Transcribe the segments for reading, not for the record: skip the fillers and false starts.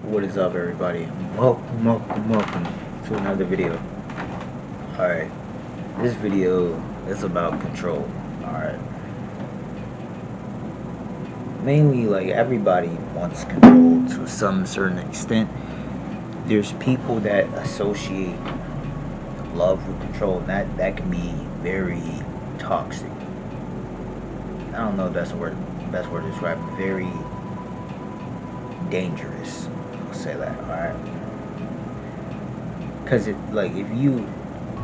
What is up, everybody? Welcome to another video. Alright, this video is about control. Alright, mainly, like, everybody wants control to some certain extent. There's people that associate love with control, and that can be very toxic. I don't know if that's the best word to describe it. Very dangerous. I'll say that. Alright. Because like, if you,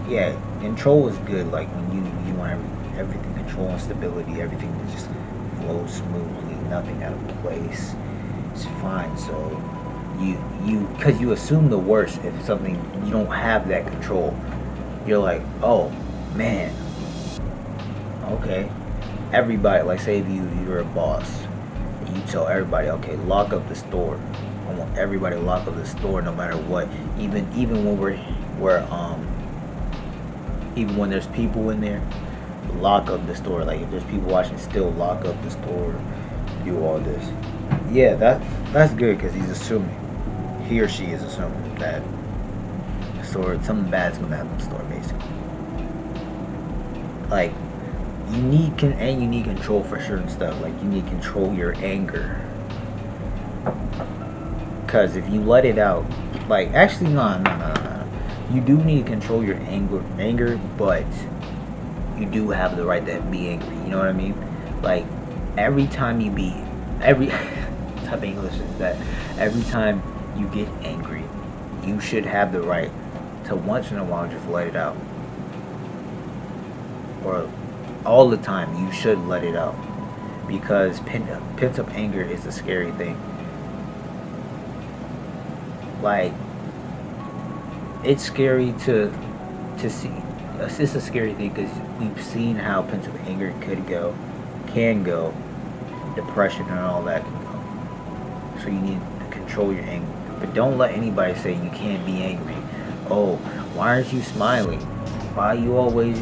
yeah, control is good. Like, when you want everything, control and stability, everything to just flow smoothly, nothing out of place. It's fine. So because you assume the worst if something you don't have that control. You're like, oh man, okay. Everybody, like, say if you're a boss, and you tell everybody, okay, lock up the store. I want everybody to lock up the store no matter what. Even when even when there's people in there, lock up the store. Like, if there's people watching, still lock up the store. Do all this. Yeah, that's good, because he's assuming, he or she is assuming that the store, something bad's gonna happen in the store, basically. Like, you need control for certain stuff. Like, you need to control your anger, because if you let it out, like, actually, no. You do need to control your anger, but you do have the right to be angry. You know what I mean? Like, every time you be every type of English is that every time you get angry, you should have the right to once in a while just let it out. Or all the time, you should let it out, because pent up anger is a scary thing. Like, it's scary to see. It's just a scary thing, because we've seen how pent up anger can go, depression and all that can go. So you need to control your anger, but don't let anybody say you can't be angry. Oh, why aren't you smiling? Why are you always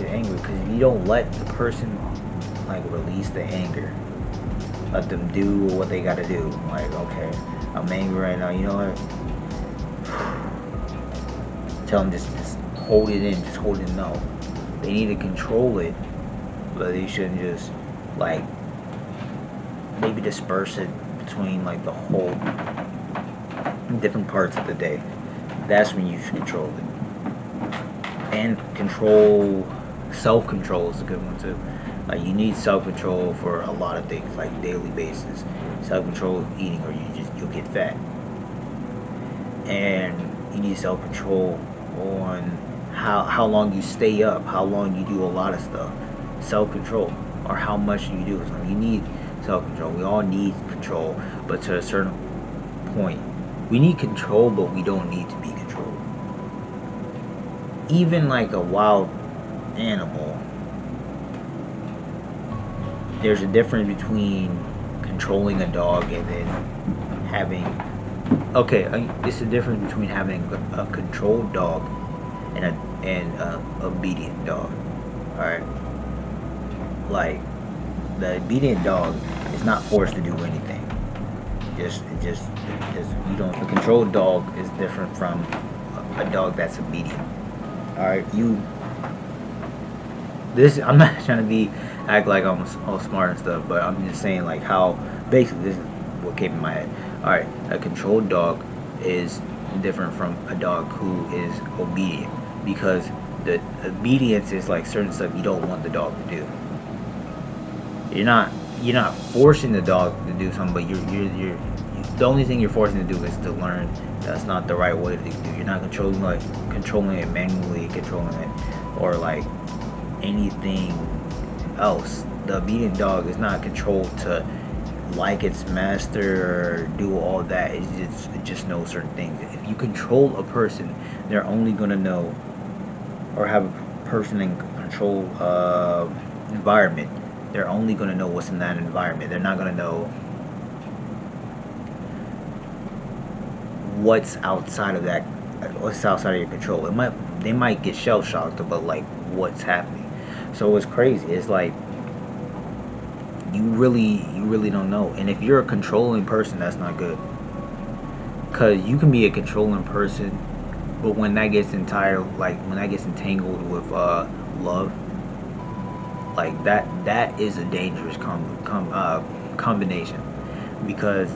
angry? Because if you don't let the person, like, release the anger, let them do what they gotta do. Like, okay, I'm angry right now. You know what? Tell them just hold it in. Just hold it. No, they need to control it, but they shouldn't just, like, maybe disperse it between, like, the whole different parts of the day. That's when you should control it. And self-control is a good one too. Like, you need self-control for a lot of things, like daily basis. Self-control of eating, or you'll get fat. And you need self-control on how long you stay up, how long you do a lot of stuff. Self-control, or how much you do. So you need self-control. We all need control, but to a certain point. We need control, but we don't need to be controlled. Even like a wild animal, there's a difference between controlling a dog and then having, it's a difference between having a controlled dog and a obedient dog. All right, like, the obedient dog is not forced to do anything. Just you don't. A controlled dog is different from a dog that's obedient. All right, I'm not trying to act like I'm all smart and stuff, but I'm just saying, like, how basically this is what came in my head. All right, a controlled dog is different from a dog who is obedient, because the obedience is like certain stuff you don't want the dog to do. You're not forcing the dog to do something, but you're the only thing you're forcing to do is to learn that's not the right way to do. You're not controlling it manually, controlling it, or like anything else. The obedient dog is not controlled to like its master or do all that. It just knows certain things. If you control a person, they're only gonna know, or have a person in control environment. They're only gonna know what's in that environment. They're not gonna know what's outside of your control. They might get shell shocked about, like, what's happening. So it's crazy. It's like, you really don't know. And if you're a controlling person, that's not good. Cause you can be a controlling person, but when that gets when that gets entangled with love, like that is a dangerous combination. Because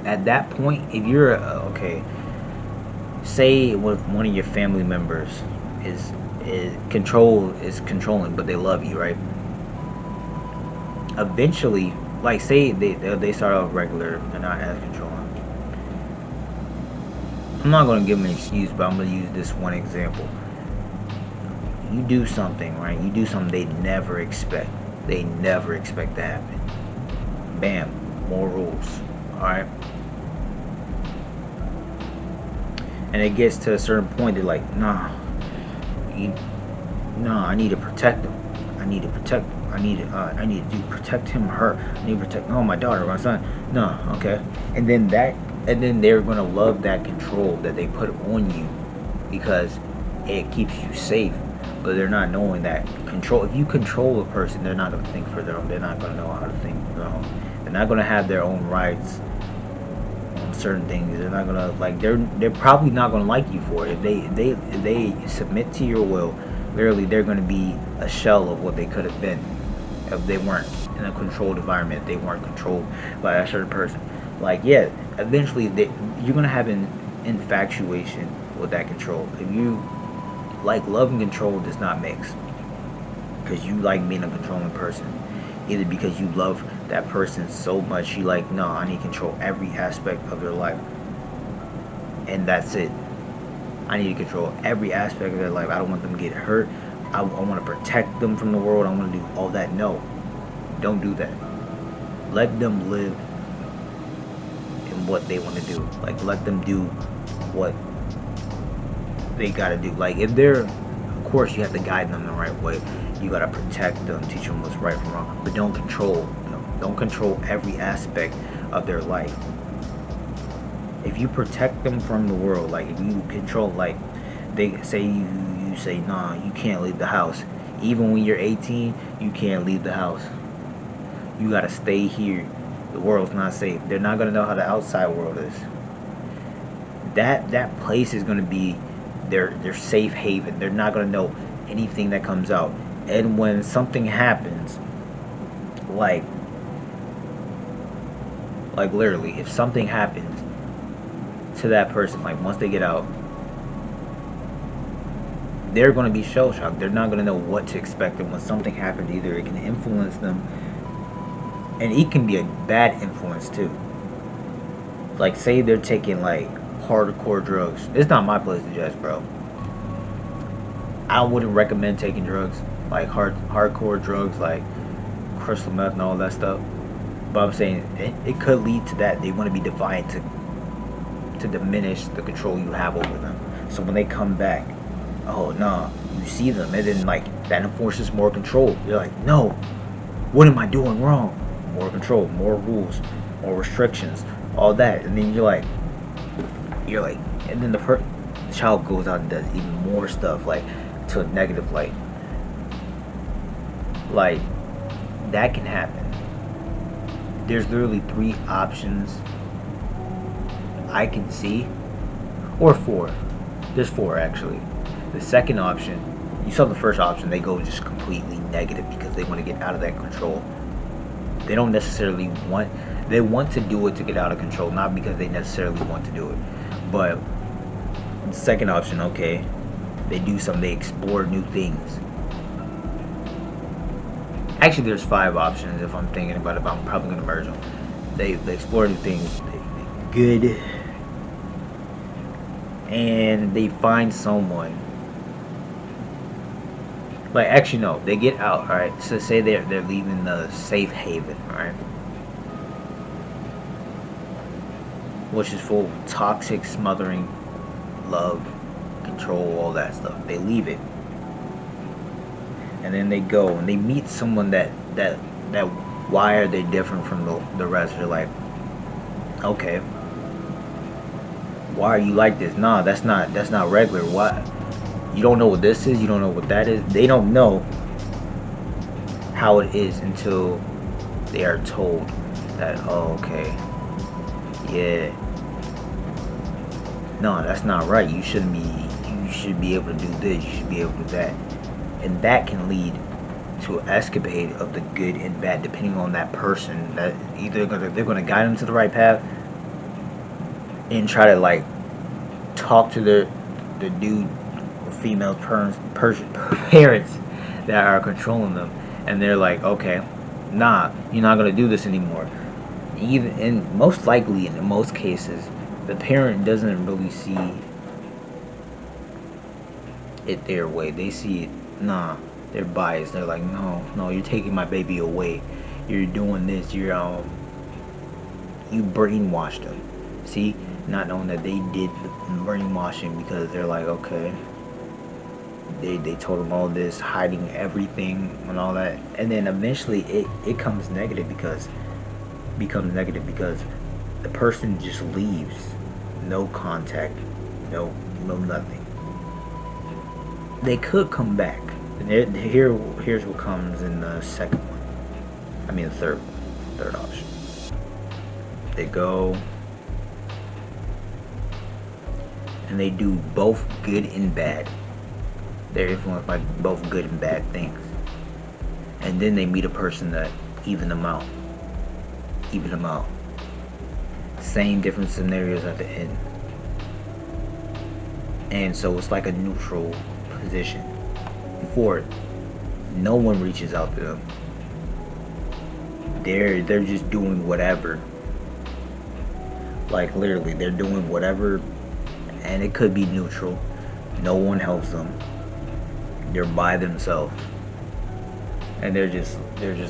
at that point, if you're okay, say with one of your family members is is controlling, but they love you, right? Eventually, like say they start off regular, they're not as controlling. I'm not gonna give them an excuse, but I'm gonna use this one example. You do something, right? You do something they never expect. They never expect to happen. Bam, more rules. All right. And it gets to a certain point, they're like, nah, you, nah, I need to protect them. I need to protect them. I need to protect him or her. I need to protect, my daughter, my son. No, okay. And then they're gonna love that control that they put on you because it keeps you safe. But they're not knowing that control. If you control a person, they're not gonna think for their own. They're not gonna know how to think for their own. They're not gonna have their own rights on certain things. They're not gonna like. They're probably not gonna like you for it. If they submit to your will, literally they're gonna be a shell of what they could have been if they weren't in a controlled environment. If they weren't controlled by a certain person. Like yeah, eventually you're gonna have an infatuation with that control. If you like love and control does not mix because you like being a controlling person, either because you love that person so much you like, no, I need to control every aspect of their life, and that's it. I need to control every aspect of their life. I don't want them to get hurt. I want to protect them from the world. I want to do all that. No, don't do that. Let them live in what they want to do. Like let them do what they gotta do. Like if they're, of course, you have to guide them the right way. You gotta protect them, teach them what's right from wrong, but don't control them. Don't control every aspect of their life. If you protect them from the world, like if you control, like they say you say, nah, you can't leave the house. Even when you're 18, you can't leave the house. You gotta stay here. The world's not safe. They're not gonna know how the outside world is. That place is gonna be their safe haven. They're not gonna know anything that comes out. And when something happens, like literally, if something happens to that person, like once they get out, they're gonna be shell shocked. They're not gonna know what to expect. And when something happens, either it can influence them, and it can be a bad influence too. Like say they're taking like hardcore drugs. It's not my place to judge, bro. I wouldn't recommend taking drugs, like hardcore drugs, like crystal meth and all that stuff. But I'm saying it could lead to that. They want to be defiant to diminish the control you have over them. So when they come back, oh no, you see them, and then like that enforces more control. You're like, no, what am I doing wrong? More control, more rules, more restrictions, all that, and then you're like, and then the child goes out and does even more stuff, like to a negative light. Like that can happen. There's literally 3 options I can see, or 4. There's 4 actually. The second option, you saw the first option, they go just completely negative because they want to get out of that control. They don't necessarily want, they want to do it to get out of control, not because they necessarily want to do it. But the second option, okay, they do something, they explore new things. Actually, there's 5 options if I'm thinking about it, but I'm probably going to merge them. They explore new things, good, and they find someone. Like, actually, no, they get out, alright? So say they're leaving the safe haven, alright? Which is full of toxic, smothering, love, control, all that stuff. They leave it. And then they go and they meet someone that why are they different from the rest? They're like, okay, why are you like this? Nah, that's not regular. Why? You don't know what this is, you don't know what that is. They don't know how it is until they are told that, oh, okay, Yeah. No, that's not right. You shouldn't be. You should be able to do this. You should be able to do that, and that can lead to an escapade of the good and bad, depending on that person. That either they're gonna guide them to the right path and try to like talk to the dude or female parents that are controlling them, and they're like, okay, nah, you're not gonna do this anymore. Even and most likely in most cases, the parent doesn't really see it their way. They see it, nah, they're biased. They're like, no, no, you're taking my baby away. You're doing this. You brainwashed them. See, not knowing that they did the brainwashing because they're like, okay, they told them all this, hiding everything and all that, and then eventually it becomes negative because the person just leaves, no contact, no nothing. They could come back, and here's what comes in the second one. I mean the third option. They go and they do both good and bad. They're influenced by both good and bad things. And then they meet a person that even them out. Even them out. Same different scenarios at the end. And so it's like a neutral position. Before no one reaches out to them. They're just doing whatever. Like literally they're doing whatever, and it could be neutral. No one helps them. They're by themselves, and they're just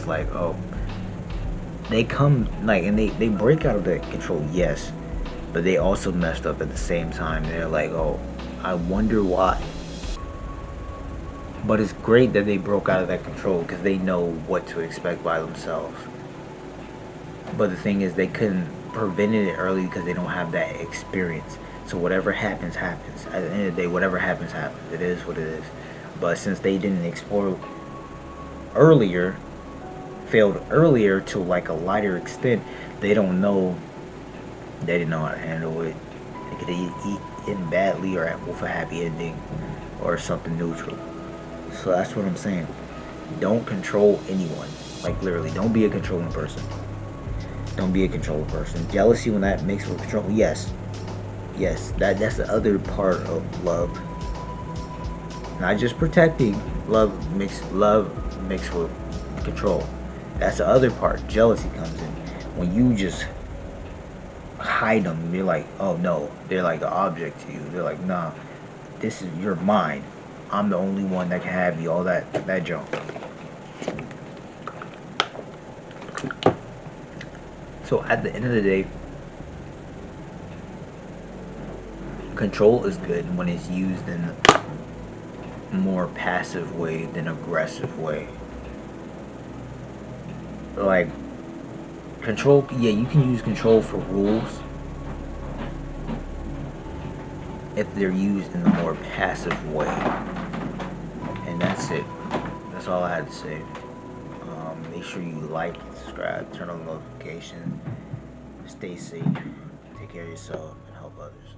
like, oh, they come like, and they break out of that control, yes, but they also messed up at the same time. They're like, oh, I wonder why. But it's great that they broke out of that control because they know what to expect by themselves. But the thing is, they couldn't prevent it early because they don't have that experience. So whatever happens, happens. At the end of the day, whatever happens, happens. It is what it is. But since they didn't explore earlier, failed earlier to like a lighter extent, they don't know. They didn't know how to handle it. They could eat in badly or with a happy ending or something neutral. So that's what I'm saying. Don't control anyone. Like literally, don't be a controlling person. Don't be a controlling person. Jealousy when that mixed with control, yes. Yes, that's the other part of love. Not just protecting, love mixed with control. That's the other part. Jealousy comes in when you just hide them. You're like, oh no, they're like an object to you. They're like, nah, this is you're mine. I'm the only one that can have you. All that junk. So at the end of the day, control is good when it's used in a more passive way than aggressive way. Like control, yeah, you can use control for rules if they're used in a more passive way. And that's it. That's all I had to say. Make sure you like, subscribe, turn on notifications. Stay safe, take care of yourself, and help others.